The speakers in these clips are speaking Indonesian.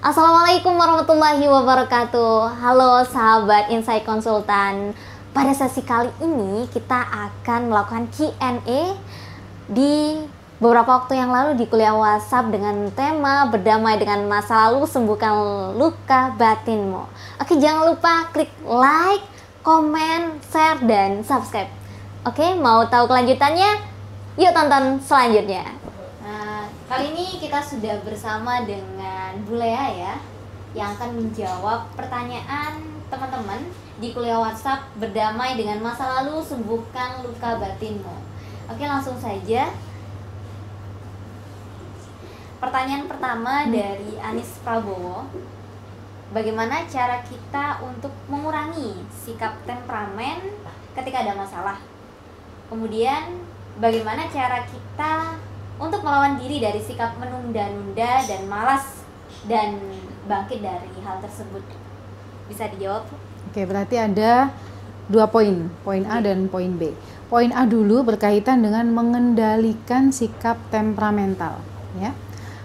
Assalamualaikum warahmatullahi wabarakatuh. Halo sahabat Insight Konsultan. Pada sesi kali ini kita akan melakukan Q&A di beberapa waktu yang lalu di kuliah WhatsApp dengan tema berdamai dengan masa lalu, sembuhkan luka batinmu. Oke, jangan lupa klik like, komen, share, dan subscribe. Oke, mau tahu kelanjutannya? Yuk tonton selanjutnya. Kali ini kita sudah bersama dengan Bu Lea ya, yang akan menjawab pertanyaan teman-teman di kuliah WhatsApp berdamai dengan masa lalu, sembuhkan luka batinmu. Oke, langsung saja. Pertanyaan pertama dari Anis Prabowo. Bagaimana cara kita untuk mengurangi sikap temperamen ketika ada masalah? Kemudian, bagaimana cara kita untuk melawan diri dari sikap menunda-nunda dan malas dan bangkit dari hal tersebut? Bisa dijawab? Oke, berarti ada 2 poin, poin A dan poin B. Poin A dulu berkaitan dengan mengendalikan sikap temperamental, ya.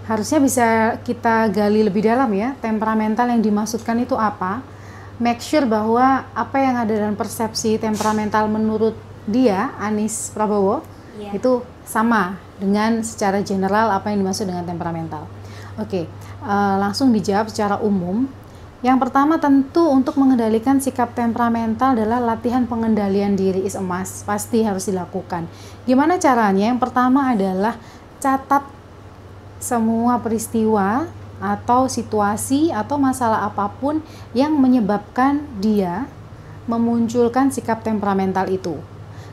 Harusnya bisa kita gali lebih dalam ya, temperamental yang dimaksudkan itu apa. Make sure bahwa apa yang ada dalam persepsi temperamental menurut dia, Anis Prabowo, itu sama dengan secara general apa yang dimaksud dengan temperamental. Oke, langsung dijawab secara umum. Yang pertama tentu untuk mengendalikan sikap temperamental adalah latihan pengendalian diri is a must, pasti harus dilakukan. Gimana caranya? Yang pertama adalah catat semua peristiwa atau situasi atau masalah apapun yang menyebabkan dia memunculkan sikap temperamental itu.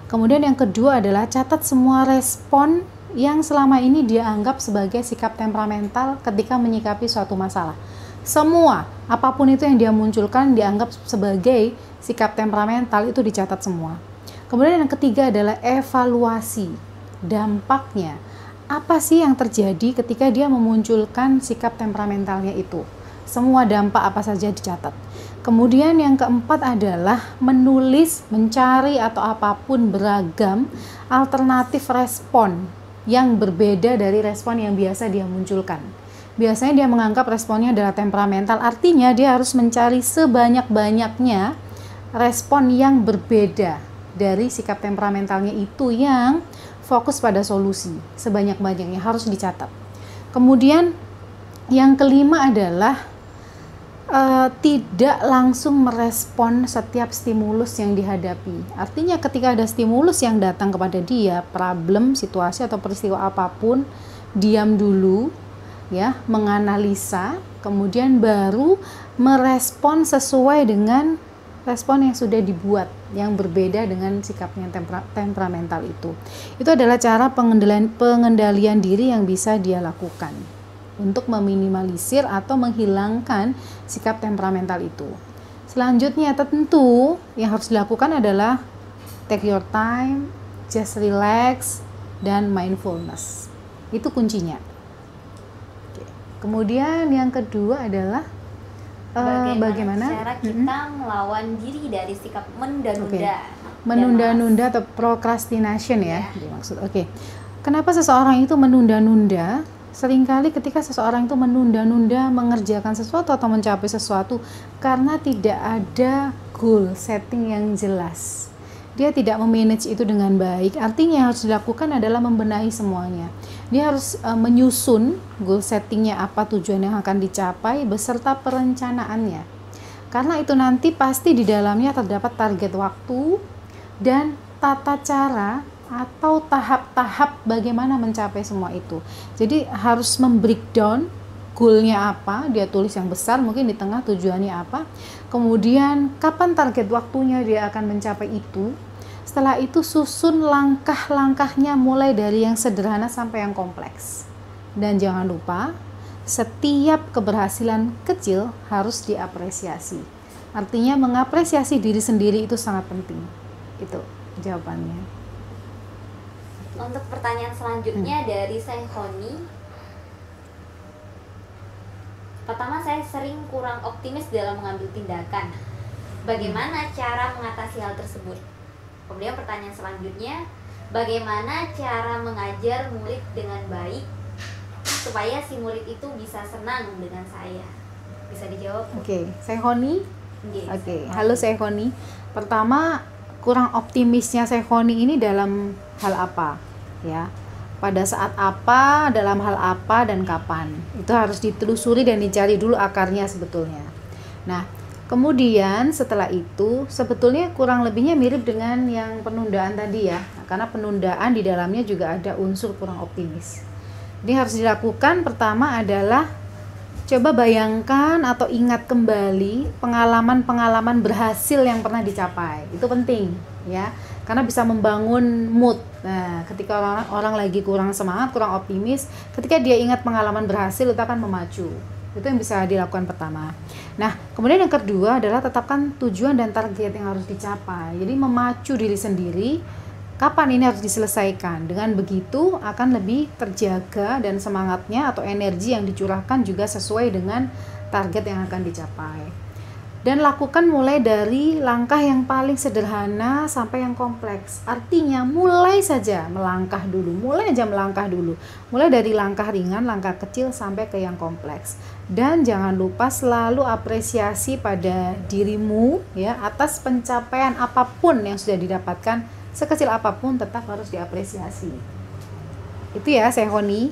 Kemudian yang kedua adalah catat semua respon yang selama ini dia anggap sebagai sikap temperamental ketika menyikapi suatu masalah. Semua, apapun itu yang dia munculkan dianggap sebagai sikap temperamental, itu dicatat semua. Kemudian yang ketiga adalah evaluasi dampaknya. Apa sih yang terjadi ketika dia memunculkan sikap temperamentalnya itu? Semua dampak apa saja dicatat. Kemudian yang keempat adalah menulis, mencari atau apapun beragam alternatif respon yang berbeda dari respon yang biasa dia munculkan. Biasanya dia menganggap responnya adalah temperamental, artinya dia harus mencari sebanyak-banyaknya respon yang berbeda dari sikap temperamentalnya itu yang fokus pada solusi. Sebanyak-banyaknya harus dicatat. Kemudian yang kelima adalah tidak langsung merespon setiap stimulus yang dihadapi. Artinya ketika ada stimulus yang datang kepada dia, problem, situasi atau peristiwa apapun, diam dulu ya, menganalisa, kemudian baru merespon sesuai dengan respon yang sudah dibuat yang berbeda dengan sikapnya temperamental itu. Itu adalah cara pengendalian diri yang bisa dia lakukan untuk meminimalisir atau menghilangkan sikap temperamental itu. Selanjutnya tentu yang harus dilakukan adalah take your time, just relax, dan mindfulness. Itu kuncinya. Oke. Kemudian yang kedua adalah bagaimana cara kita melawan diri dari sikap menunda-nunda. Menunda-nunda atau procrastination ya, dimaksud. Oke. Kenapa seseorang itu menunda-nunda? Seringkali ketika seseorang itu menunda-nunda mengerjakan sesuatu atau mencapai sesuatu karena tidak ada goal setting yang jelas. Dia tidak memanage itu dengan baik. Artinya yang harus dilakukan adalah membenahi semuanya. Dia harus menyusun goal settingnya, apa tujuan yang akan dicapai beserta perencanaannya. Karena itu nanti pasti di dalamnya terdapat target waktu dan tata cara atau tahap-tahap bagaimana mencapai semua itu. Jadi harus membreakdown goalnya apa, dia tulis yang besar, mungkin di tengah tujuannya apa, kemudian kapan target waktunya dia akan mencapai itu. Setelah itu susun langkah-langkahnya mulai dari yang sederhana sampai yang kompleks. Dan jangan lupa, setiap keberhasilan kecil harus diapresiasi. Artinya mengapresiasi diri sendiri itu sangat penting. Itu jawabannya. Untuk pertanyaan selanjutnya dari Sehoni. Pertama, saya sering kurang optimis dalam mengambil tindakan. Bagaimana cara mengatasi hal tersebut? Kemudian pertanyaan selanjutnya, bagaimana cara mengajar murid dengan baik supaya si murid itu bisa senang dengan saya? Bisa dijawab. Oke, Sehoni. Yes. Oke, halo Sehoni. Pertama, kurang optimisnya Sehoni ini dalam hal apa? Ya, pada saat apa, dalam hal apa, dan kapan? Itu harus ditelusuri dan dicari dulu akarnya sebetulnya. Nah, kemudian setelah itu sebetulnya kurang lebihnya mirip dengan yang penundaan tadi ya, karena penundaan di dalamnya juga ada unsur kurang optimis. Ini harus dilakukan. Pertama adalah coba bayangkan atau ingat kembali pengalaman-pengalaman berhasil yang pernah dicapai. Itu penting ya, karena bisa membangun mood. Nah, ketika orang lagi kurang semangat, kurang optimis, ketika dia ingat pengalaman berhasil itu akan memacu. Itu yang bisa dilakukan pertama. Nah, kemudian yang kedua adalah tetapkan tujuan dan target yang harus dicapai. Jadi memacu diri sendiri, kapan ini harus diselesaikan. Dengan begitu akan lebih terjaga dan semangatnya atau energi yang dicurahkan juga sesuai dengan target yang akan dicapai. Dan lakukan mulai dari langkah yang paling sederhana sampai yang kompleks. Artinya mulai saja melangkah dulu, mulai aja melangkah dulu. Mulai dari langkah ringan, langkah kecil sampai ke yang kompleks. Dan jangan lupa selalu apresiasi pada dirimu ya atas pencapaian apapun yang sudah didapatkan. Sekecil apapun tetap harus diapresiasi. Itu ya Sehoni.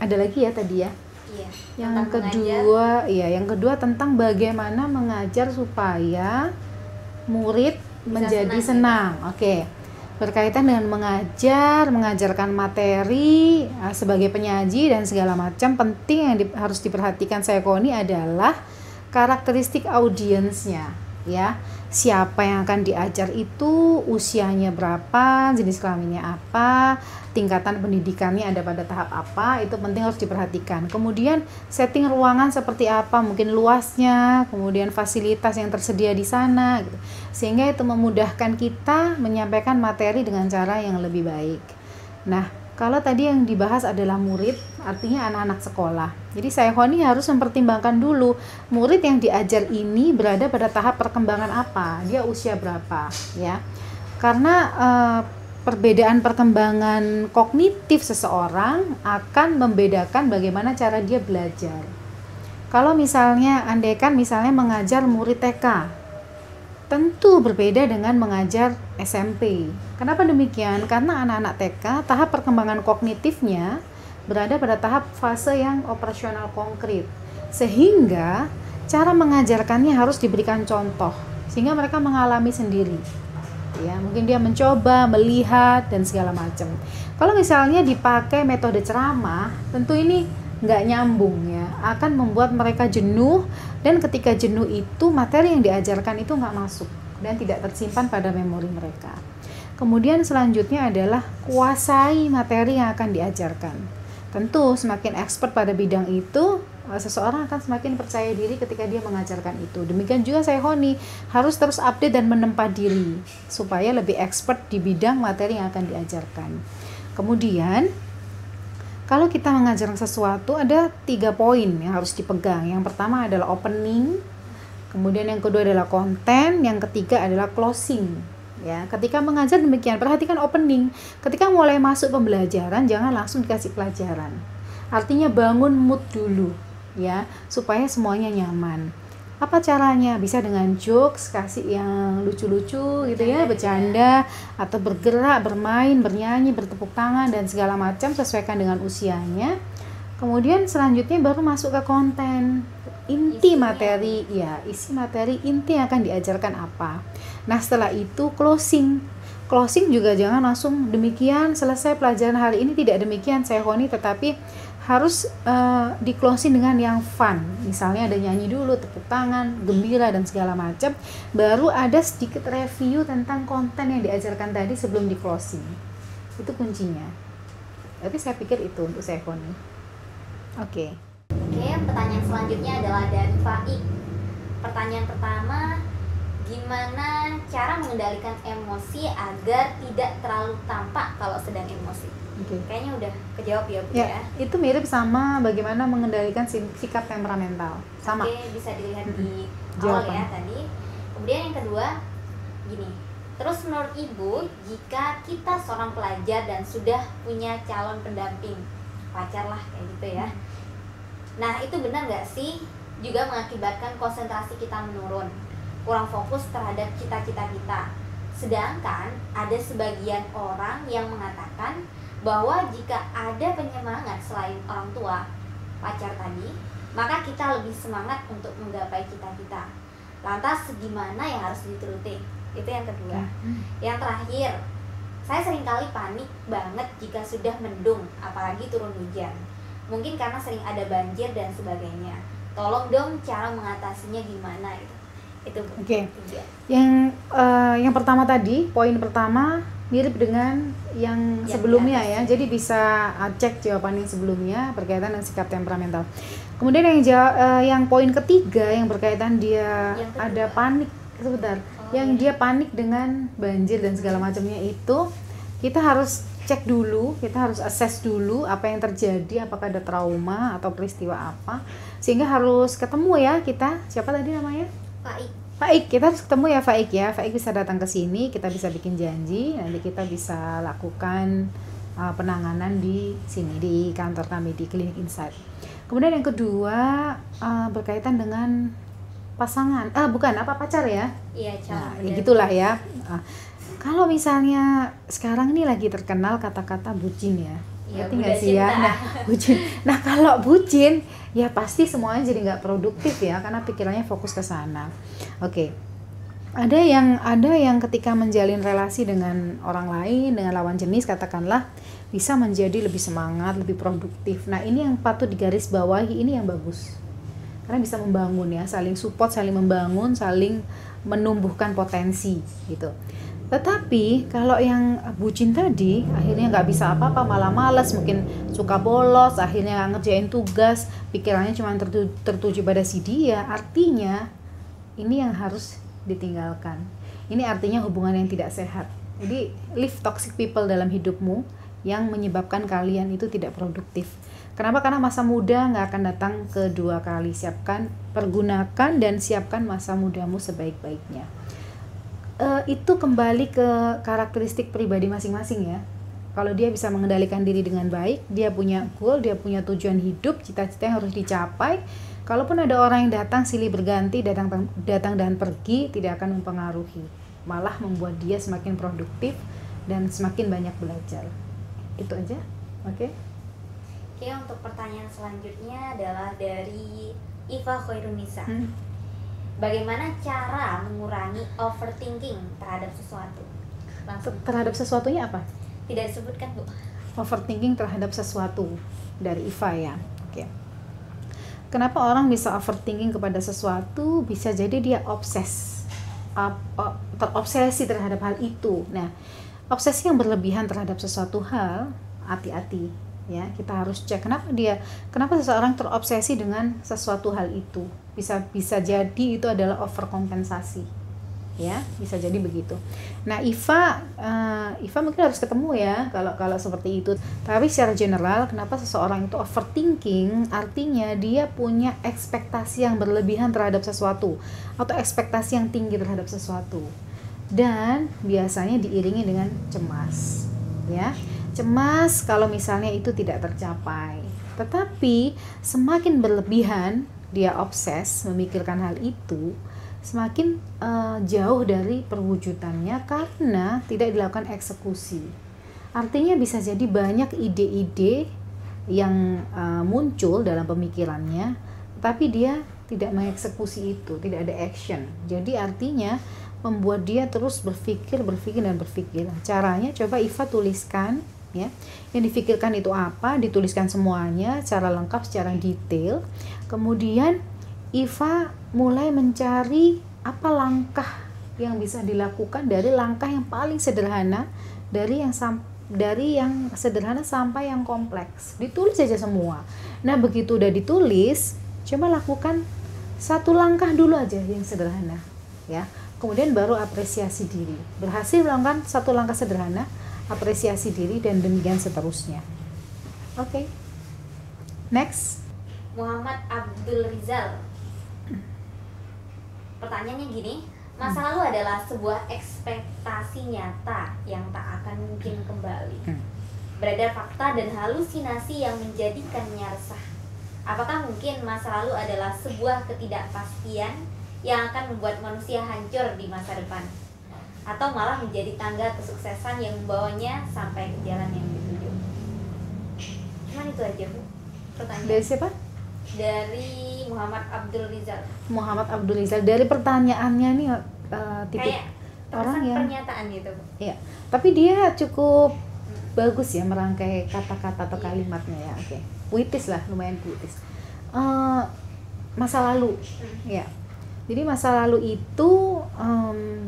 Ada lagi ya tadi ya. Iya. Yang kedua, iya, yang kedua tentang bagaimana mengajar supaya murid menjadi senang. Oke. Berkaitan dengan mengajarkan materi sebagai penyaji dan segala macam, penting yang harus diperhatikan Sehoni adalah karakteristik audiensnya, ya. Siapa yang akan diajar itu, usianya berapa, jenis kelaminnya apa, tingkatan pendidikannya ada pada tahap apa, itu penting harus diperhatikan. Kemudian setting ruangan seperti apa, mungkin luasnya, kemudian fasilitas yang tersedia di sana gitu. Sehingga itu memudahkan kita menyampaikan materi dengan cara yang lebih baik. Nah, kalau tadi yang dibahas adalah murid, artinya anak-anak sekolah. Jadi Sehoni harus mempertimbangkan dulu murid yang diajar ini berada pada tahap perkembangan apa, dia usia berapa, ya. Karena perbedaan perkembangan kognitif seseorang akan membedakan bagaimana cara dia belajar. Kalau misalnya, andaikan misalnya mengajar murid TK, tentu berbeda dengan mengajar SMP. Kenapa demikian? Karena anak-anak TK tahap perkembangan kognitifnya berada pada tahap fase yang operasional konkret. Sehingga cara mengajarkannya harus diberikan contoh sehingga mereka mengalami sendiri. Ya, mungkin dia mencoba, melihat dan segala macam. Kalau misalnya dipakai metode ceramah, tentu ini nggak nyambung ya, akan membuat mereka jenuh, dan ketika jenuh itu materi yang diajarkan itu nggak masuk dan tidak tersimpan pada memori mereka. Kemudian selanjutnya adalah kuasai materi yang akan diajarkan. Tentu semakin expert pada bidang itu, seseorang akan semakin percaya diri ketika dia mengajarkan itu. Demikian juga Sehoni harus terus update dan menempa diri supaya lebih expert di bidang materi yang akan diajarkan. Kemudian kalau kita mengajarkan sesuatu, ada 3 poin yang harus dipegang. Yang pertama adalah opening, kemudian yang kedua adalah konten, yang ketiga adalah closing. Ya, ketika mengajar demikian, perhatikan opening. Ketika mulai masuk pembelajaran, jangan langsung dikasih pelajaran. Artinya bangun mood dulu, ya, supaya semuanya nyaman. Apa caranya? Bisa dengan jokes, kasih yang lucu-lucu gitu ya, bercanda, atau bergerak, bermain, bernyanyi, bertepuk tangan dan segala macam, sesuaikan dengan usianya. Kemudian selanjutnya baru masuk ke konten, inti materi, ya, isi materi inti yang akan diajarkan apa. Nah, setelah itu closing. Closing juga jangan langsung demikian selesai pelajaran hari ini, tidak demikian Sehoni, tetapi harus di closing dengan yang fun. Misalnya ada nyanyi dulu, tepuk tangan, gembira dan segala macam. Baru ada sedikit review tentang konten yang diajarkan tadi sebelum di closing. Itu kuncinya. Tapi saya pikir itu untuk Sehoni. Oke, pertanyaan selanjutnya adalah dari Faik. Pertanyaan pertama, gimana cara mengendalikan emosi agar tidak terlalu tampak kalau sedang emosi? Kayaknya udah kejawab ya Bu ya. Itu mirip sama bagaimana mengendalikan sikap temperamental. Sama. Oke, bisa dilihat di awal ya tadi. Kemudian yang kedua, gini. Terus menurut Ibu, jika kita seorang pelajar dan sudah punya calon pendamping, pacar lah kayak gitu ya. Nah, itu benar nggak sih juga mengakibatkan konsentrasi kita menurun, kurang fokus terhadap cita-cita kita. Sedangkan ada sebagian orang yang mengatakan bahwa jika ada penyemangat selain orang tua, pacar tadi, maka kita lebih semangat untuk menggapai cita-kita. Lantas gimana yang harus dituruti? Itu yang kedua. Yang terakhir, saya seringkali panik banget jika sudah mendung, apalagi turun hujan. Mungkin karena sering ada banjir dan sebagainya. Tolong dong cara mengatasinya gimana itu. Oke. Yang pertama tadi, poin pertama mirip dengan yang sebelumnya ya. Jadi bisa cek jawaban yang sebelumnya berkaitan dengan sikap temperamental. Kemudian yang poin ketiga yang berkaitan dia ada panik sebentar. Dia panik dengan banjir dan segala macamnya itu, kita harus cek dulu, kita harus assess dulu apa yang terjadi, apakah ada trauma atau peristiwa apa, sehingga harus ketemu ya kita. Siapa tadi namanya? Faik, kita harus ketemu ya Faik ya. Faik bisa datang ke sini, kita bisa bikin janji, nanti kita bisa lakukan penanganan di sini di kantor kami di Klinik Insight. Kemudian yang kedua berkaitan dengan pasangan, pacar ya? Iya, nah, ya gitulah ya. Kalau misalnya sekarang ini lagi terkenal kata-kata bucin ya, ngerti nggak sih ya? Nah, bucin. Nah kalau bucin ya pasti semuanya jadi nggak produktif ya, karena pikirannya fokus ke sana. Oke. Ada yang ketika menjalin relasi dengan orang lain, dengan lawan jenis katakanlah, bisa menjadi lebih semangat, lebih produktif. Nah ini yang patut digarisbawahi, ini yang bagus. Karena bisa membangun ya, saling support, saling membangun, saling menumbuhkan potensi gitu. Tetapi kalau yang bucin tadi akhirnya nggak bisa apa-apa, malah malas, mungkin suka bolos, akhirnya ngerjain tugas, pikirannya cuma tertuju pada si dia, artinya ini yang harus ditinggalkan. Ini artinya hubungan yang tidak sehat. Jadi leave toxic people dalam hidupmu yang menyebabkan kalian itu tidak produktif. Kenapa? Karena masa muda nggak akan datang kedua kali. Pergunakan dan siapkan masa mudamu sebaik-baiknya. Itu kembali ke karakteristik pribadi masing-masing ya. Kalau dia bisa mengendalikan diri dengan baik, dia punya goal, dia punya tujuan hidup, cita-cita yang harus dicapai. Kalaupun ada orang yang datang silih berganti, datang dan pergi, tidak akan mempengaruhi, malah membuat dia semakin produktif dan semakin banyak belajar. Itu aja. Oke, untuk pertanyaan selanjutnya adalah dari Iva Khairunisa. Bagaimana cara mengurangi overthinking terhadap sesuatu? Terhadap sesuatunya apa? Tidak disebutkan, Bu. Overthinking terhadap sesuatu dari Iva ya. Oke. Kenapa orang bisa overthinking kepada sesuatu? Bisa jadi dia terobsesi terhadap hal itu. Nah, obsesi yang berlebihan terhadap sesuatu hal, hati-hati ya. Kita harus cek kenapa seseorang terobsesi dengan sesuatu hal itu. Bisa jadi itu adalah overkompensasi ya, bisa jadi begitu. Nah Iva mungkin harus ketemu ya kalau seperti itu. Tapi secara general, kenapa seseorang itu overthinking, artinya dia punya ekspektasi yang berlebihan terhadap sesuatu atau ekspektasi yang tinggi terhadap sesuatu, dan biasanya diiringi dengan cemas ya. Cemas kalau misalnya itu tidak tercapai. Tetapi semakin berlebihan dia obses memikirkan hal itu, semakin jauh dari perwujudannya karena tidak dilakukan eksekusi. Artinya bisa jadi banyak ide-ide yang muncul dalam pemikirannya, tapi dia tidak mengeksekusi itu, tidak ada action. Jadi artinya membuat dia terus berpikir. Caranya coba Iva tuliskan ya. Yang difikirkan itu apa, dituliskan semuanya secara lengkap, secara detail. Kemudian Iva mulai mencari apa langkah yang bisa dilakukan dari langkah yang paling sederhana, dari yang sederhana sampai yang kompleks. Ditulis aja semua. Nah, begitu udah ditulis, coba lakukan satu langkah dulu aja yang sederhana ya. Kemudian baru apresiasi diri. Berhasil melakukan satu langkah sederhana, apresiasi diri, dan demikian seterusnya. Oke. Next. Muhammad Abdul Rizal. Pertanyaannya gini, masa lalu adalah sebuah ekspektasi nyata yang tak akan mungkin kembali. Beredar fakta dan halusinasi yang menjadikannya resah. Apakah mungkin masa lalu adalah sebuah ketidakpastian yang akan membuat manusia hancur di masa depan? Atau malah menjadi tangga kesuksesan yang membawanya sampai ke jalan yang dituju? Cuman itu aja, Bu, pertanyaan. Dari siapa? Dari Muhammad Abdul Rizal. Muhammad Abdul Rizal. Dari pertanyaannya nih tipe Kayak orang yang pernyataan gitu, Bu. Iya, tapi dia cukup bagus ya merangkai kata-kata atau kalimatnya ya. Oke, puitis lah, lumayan puitis. Masa lalu, ya. Jadi masa lalu itu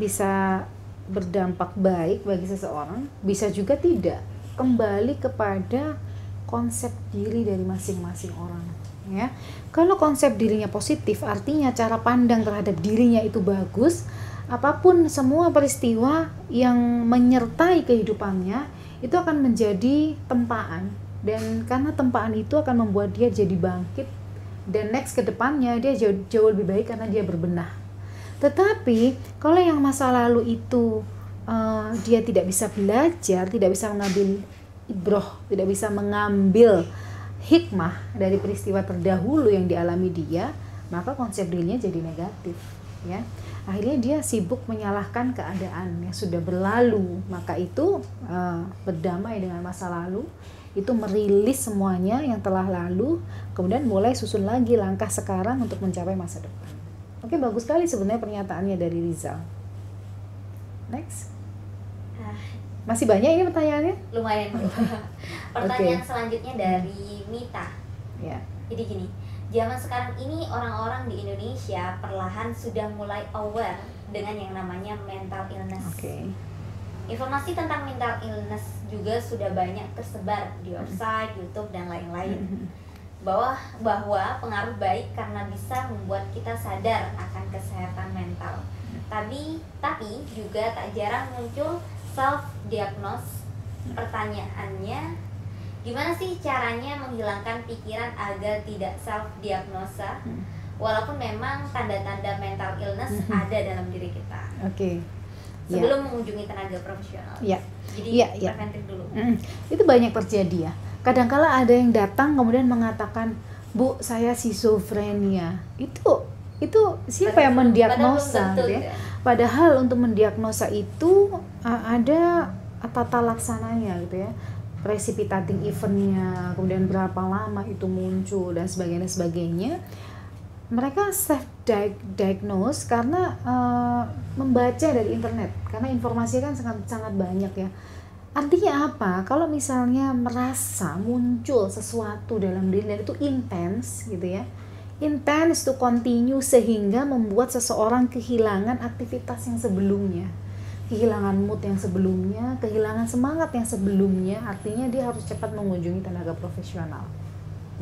bisa berdampak baik bagi seseorang, bisa juga tidak. Kembali kepada konsep diri dari masing-masing orang. Ya, kalau konsep dirinya positif, artinya cara pandang terhadap dirinya itu bagus. Apapun semua peristiwa yang menyertai kehidupannya itu akan menjadi tempaan, dan karena tempaan itu akan membuat dia jadi bangkit, dan next ke depannya dia jauh lebih baik karena dia berbenah. Tetapi kalau yang masa lalu itu dia tidak bisa belajar, tidak bisa mengambil ibroh, tidak bisa mengambil hikmah dari peristiwa terdahulu yang dialami dia, maka konsep dirinya jadi negatif, ya. Akhirnya dia sibuk menyalahkan keadaan yang sudah berlalu. Maka itu berdamai dengan masa lalu, itu merilis semuanya yang telah lalu, kemudian mulai susun lagi langkah sekarang untuk mencapai masa depan. Oke, bagus sekali sebenarnya pernyataannya dari Rizal. Next. Masih banyak ini pertanyaannya? Lumayan. Pertanyaan selanjutnya dari Mita. Ya. Jadi gini, zaman sekarang ini orang-orang di Indonesia perlahan sudah mulai aware dengan yang namanya mental illness. Informasi tentang mental illness juga sudah banyak tersebar di website, YouTube, dan lain-lain. Bahwa pengaruh baik karena bisa membuat kita sadar akan kesehatan mental. Tapi juga tak jarang muncul self-diagnose. Pertanyaannya, gimana sih caranya menghilangkan pikiran agar tidak self-diagnosa, walaupun memang tanda-tanda mental illness ada dalam diri kita? Sebelum mengunjungi tenaga profesional. Jadi preventif dulu. Itu banyak terjadi ya. Kadangkala ada yang datang kemudian mengatakan, "Bu, saya schizophrenia." Itu siapa yang mendiagnosa? Padahal untuk mendiagnosa itu ada tata laksananya gitu ya. Precipitating eventnya, kemudian berapa lama itu muncul dan sebagainya. Mereka self diagnose karena membaca dari internet, karena informasi kan sangat banyak ya. Artinya apa? Kalau misalnya merasa muncul sesuatu dalam diri dan itu intens gitu ya, intens to continue, sehingga membuat seseorang kehilangan aktivitas yang sebelumnya, kehilangan mood yang sebelumnya, kehilangan semangat yang sebelumnya, artinya dia harus cepat mengunjungi tenaga profesional.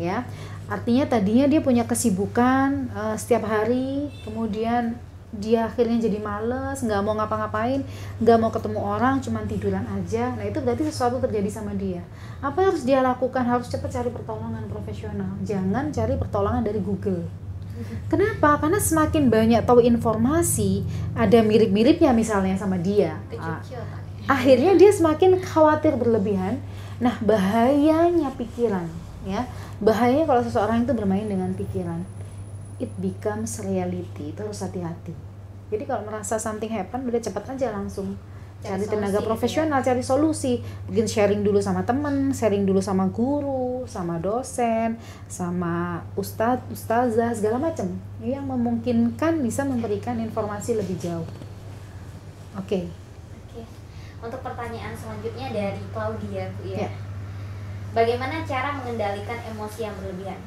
Ya, artinya tadinya dia punya kesibukan setiap hari, kemudian dia akhirnya jadi males, nggak mau ngapa-ngapain, nggak mau ketemu orang, cuman tiduran aja. Nah itu berarti sesuatu terjadi sama dia. Apa yang harus dia lakukan? Harus cepat cari pertolongan profesional. Jangan cari pertolongan dari Google. Kenapa? Karena semakin banyak tahu informasi, ada mirip-miripnya misalnya sama dia, akhirnya dia semakin khawatir berlebihan. Nah bahayanya pikiran, ya, bahayanya kalau seseorang itu bermain dengan pikiran, it becomes reality. Itu harus hati-hati. Jadi kalau merasa something happen, udah cepat aja langsung cari tenaga profesional, cari solusi. Mungkin sharing dulu sama teman, sharing dulu sama guru, sama dosen, sama ustazah, segala macam yang memungkinkan bisa memberikan informasi lebih jauh. Oke. Untuk pertanyaan selanjutnya dari Claudia, Bu ya. Bagaimana cara mengendalikan emosi yang berlebihan?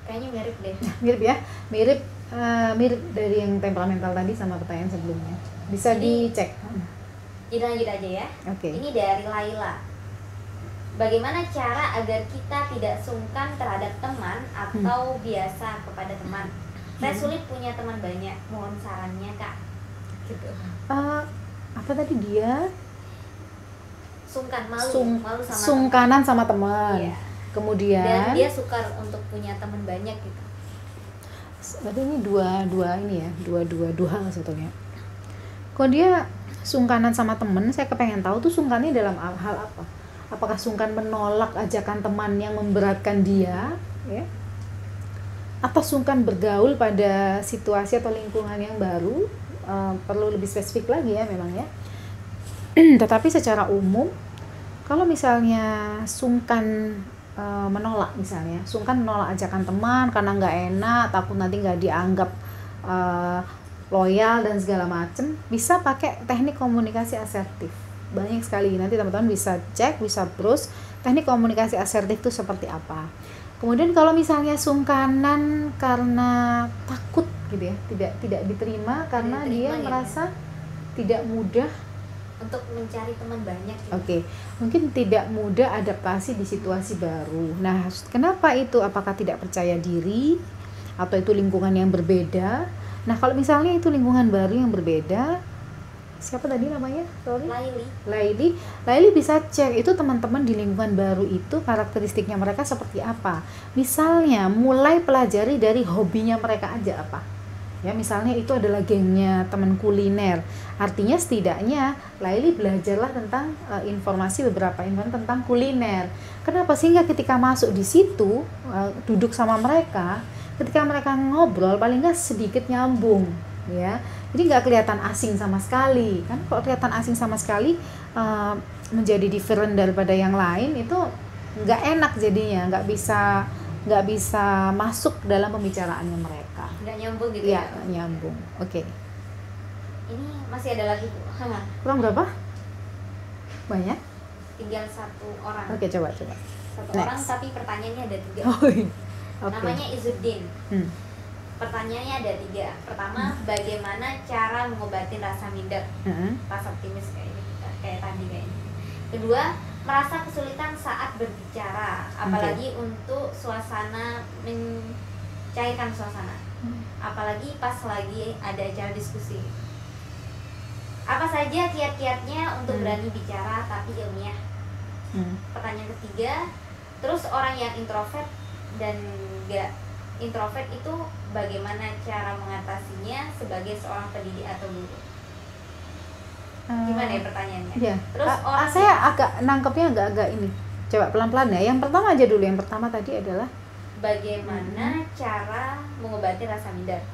Kayaknya mirip deh. Mirip ya, mirip dari yang temperamental tadi sama pertanyaan sebelumnya. Bisa dicek. Jadi lanjut aja ya. Ini dari Laila. Bagaimana cara agar kita tidak sungkan terhadap teman atau biasa kepada teman? Saya sulit punya teman banyak. Mohon sarannya, Kak. Gitu. Apa tadi dia? Sungkan, malu sama sungkanan teman. Sama teman. Iya. Kemudian dan dia suka untuk punya teman banyak gitu. Berarti ini dua hal sebetulnya. Kalau dia sungkanan sama teman, saya kepengen tahu tuh sungkannya dalam hal apa? Apakah sungkan menolak ajakan teman yang memberatkan dia, ya? atau sungkan bergaul pada situasi atau lingkungan yang baru, perlu lebih spesifik lagi ya memang ya. Tetapi secara umum, kalau misalnya sungkan menolak, misalnya sungkan menolak ajakan teman karena nggak enak, takut nanti nggak dianggap loyal dan segala macem, bisa pakai teknik komunikasi asertif. Banyak sekali, nanti teman-teman bisa cek, bisa browse teknik komunikasi asertif itu seperti apa. Kemudian kalau misalnya sungkanan karena takut gitu ya, tidak diterima karena dia merasa tidak mudah untuk mencari teman banyak gitu. Oke, mungkin tidak mudah adaptasi di situasi baru. Nah, kenapa itu? Apakah tidak percaya diri atau itu lingkungan yang berbeda? Nah, kalau misalnya itu lingkungan baru yang berbeda, siapa tadi namanya? Sorry. Laili bisa cek itu teman-teman di lingkungan baru itu karakteristiknya mereka seperti apa. Misalnya mulai pelajari dari hobinya mereka aja apa. Ya, misalnya itu adalah gengnya teman kuliner. Artinya setidaknya Laili belajarlah tentang beberapa informasi tentang kuliner. Kenapa? Sehingga ketika masuk di situ, duduk sama mereka, ketika mereka ngobrol paling nggak sedikit nyambung, ya. Jadi nggak kelihatan asing sama sekali. Kan kalau kelihatan asing sama sekali, menjadi different daripada yang lain, itu nggak enak jadinya, nggak bisa masuk dalam pembicaraannya mereka. Nggak nyambung gitu ya? Nyambung. Oke. Ini masih ada lagi Bu. Kurang berapa? Banyak? Tinggal satu orang. Oke, coba. Satu orang tapi pertanyaannya ada 3. Okay. Namanya Izuddin. Pertanyaannya ada 3. Pertama, bagaimana cara mengobati rasa minder, rasa optimis kayak tadi kayaknya. Kedua, merasa kesulitan saat berbicara, apalagi untuk suasana mencairkan suasana, apalagi pas lagi ada acara diskusi. Apa saja kiat-kiatnya untuk berani bicara tapi ilmiah? Pertanyaan ketiga, terus orang yang introvert dan gak introvert itu bagaimana cara mengatasinya sebagai seorang pendidik atau guru? Gimana ya pertanyaannya? Ya. Terus saya agak nangkepnya agak ini. Coba pelan-pelan ya. Yang pertama aja dulu. Yang pertama tadi adalah bagaimana cara mengobati rasa minder?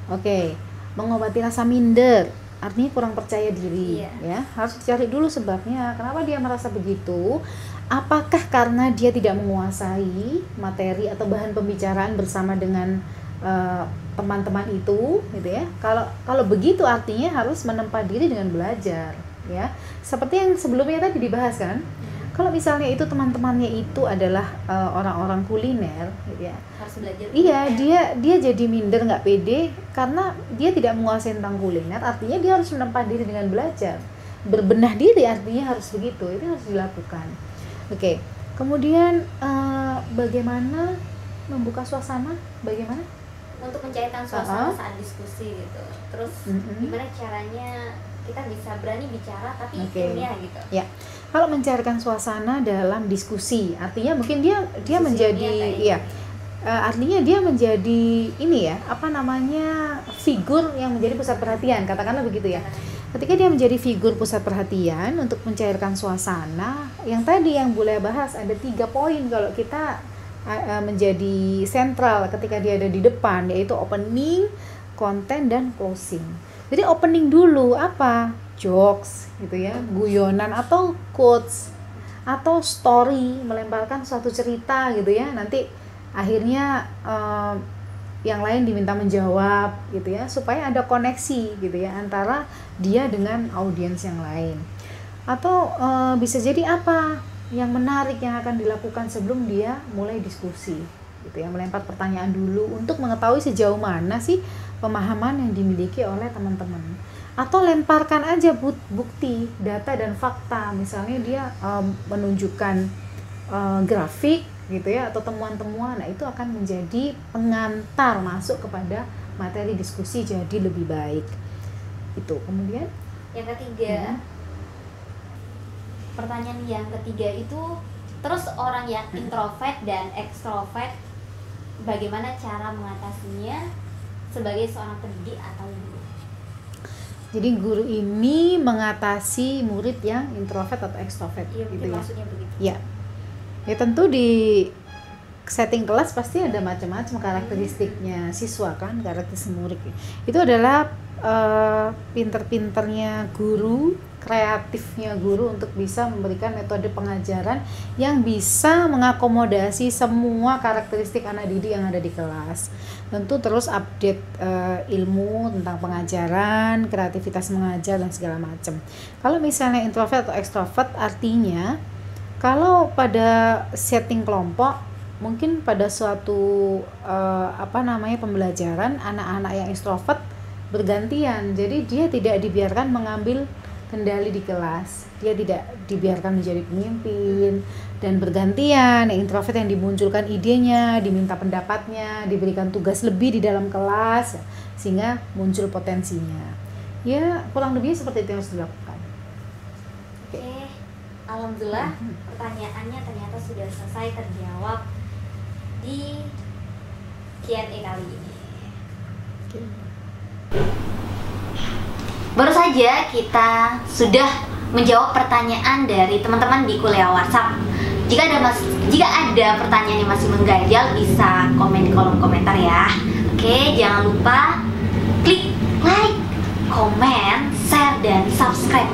Oke, mengobati rasa minder artinya kurang percaya diri. Iya. Ya. Harus dicari dulu sebabnya. Kenapa dia merasa begitu? Apakah karena dia tidak menguasai materi atau bahan pembicaraan bersama dengan teman-teman itu, gitu ya. Kalau begitu artinya harus menempa diri dengan belajar, ya. Seperti yang sebelumnya tadi dibahas kan. Kalau misalnya itu teman-temannya itu adalah orang-orang kuliner, gitu ya. Harus belajar. Iya, dia jadi minder, nggak pede karena dia tidak menguasai tentang kuliner. Artinya dia harus menempa diri dengan belajar, berbenah diri. Artinya harus begitu. Itu harus dilakukan. Oke. Kemudian bagaimana membuka suasana? Bagaimana? Untuk mencairkan suasana saat diskusi gitu. Terus gimana caranya kita bisa berani bicara tapi ilmiah gitu. Ya. Kalau mencairkan suasana dalam diskusi, artinya mungkin dia menjadi artinya dia menjadi ini ya, figur yang menjadi pusat perhatian, katakanlah begitu ya. Ketika dia menjadi figur pusat perhatian untuk mencairkan suasana, yang tadi yang boleh bahas ada 3 poin kalau kita menjadi sentral ketika dia ada di depan, yaitu opening, content, dan closing. Jadi opening dulu apa? Jokes gitu ya, guyonan atau quotes atau story, melemparkan suatu cerita gitu ya. Nanti akhirnya yang lain diminta menjawab gitu ya, supaya ada koneksi gitu ya antara dia dengan audiens yang lain. Atau bisa jadi apa yang menarik yang akan dilakukan sebelum dia mulai diskusi gitu ya, melempar pertanyaan dulu untuk mengetahui sejauh mana sih pemahaman yang dimiliki oleh teman-teman. Atau lemparkan aja bukti, data dan fakta, misalnya dia menunjukkan grafik gitu ya atau temuan-temuan. Nah, itu akan menjadi pengantar masuk kepada materi diskusi jadi lebih baik. Itu. Kemudian yang ketiga, pertanyaan yang ketiga itu, terus orang yang introvert dan ekstrovert bagaimana cara mengatasinya sebagai seorang pendidik atau guru? Jadi guru ini mengatasi murid yang introvert atau ekstrovert, iya, gitu ya. Maksudnya begitu. Ya. Ya tentu di setting kelas pasti ada macam-macam karakteristiknya siswa kan, karakteristik murid. Itu adalah pinter-pinternya guru, kreatifnya guru untuk bisa memberikan metode pengajaran yang bisa mengakomodasi semua karakteristik anak didik yang ada di kelas. Tentu terus update ilmu tentang pengajaran, kreativitas mengajar dan segala macam. Kalau misalnya introvert atau extrovert, artinya kalau pada setting kelompok, mungkin pada suatu pembelajaran, anak-anak yang extrovert bergantian, jadi dia tidak dibiarkan mengambil kendali di kelas, dia tidak dibiarkan menjadi pemimpin, dan bergantian yang introvert yang dimunculkan idenya, diminta pendapatnya, diberikan tugas lebih di dalam kelas sehingga muncul potensinya. Ya kurang lebih seperti itu yang harus dilakukan. Oke, alhamdulillah pertanyaannya ternyata sudah selesai terjawab di Q&A kali ini. Baru saja kita sudah menjawab pertanyaan dari teman-teman di kuliah WhatsApp. Jika ada pertanyaan yang masih mengganjal, bisa komen di kolom komentar ya. Oke, jangan lupa klik like, komen, share, dan subscribe